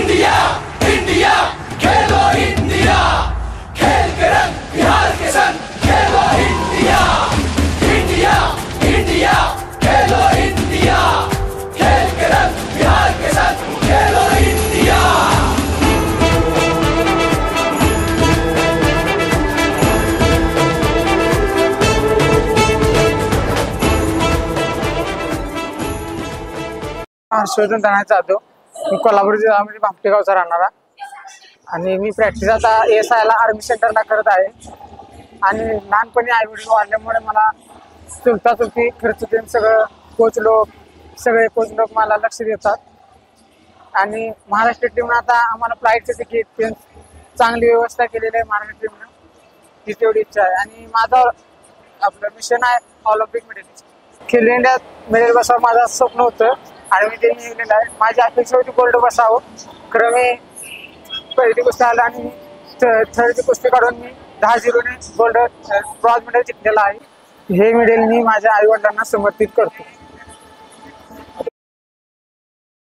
India India Khelo India, खेल के रंग बिहार के संग Khelo India India India Khelo India, खेल के रंग बिहार के संग खेलो इंडिया। हर्षवर्धन धनाचा जाधव, मी कोल्हापूर जिल्ह्यामध्ये भामटे गावचा राहणारा आणि मी प्रॅक्टिस आता ASI ला आर्मी सेंटरला करत आहे। आणि लहानपणी आई वडील वाढल्यामुळे मला चुलता चुलती खर्च देऊन सगळं सगळे कोच लोक मला लक्ष देतात। आणि महाराष्ट्र टीमनं आता आम्हाला फ्लाईटचं तिकीट चांगली व्यवस्था केलेली आहे महाराष्ट्र टीमनं, ही तेवढी इच्छा आहे। आणि माझा आपलं मिशन आहे ऑलिम्पिक मेडलिस्ट, खेलो इंडियात मेडल बसावं माझं स्वप्न होतं आणि मी ते निघलेलं आहे। माझी अपेक्षा होती गोल्ड बसावं, खरं मी पहिली गोष्ट आला आणि थर्डची कुस्ती काढून मी 10-0 ने गोल्ड ब्रॉन्झ मेडल जिंकलेला आहे। हे मेडल मी माझ्या आई वडिलांना समर्पित करतो।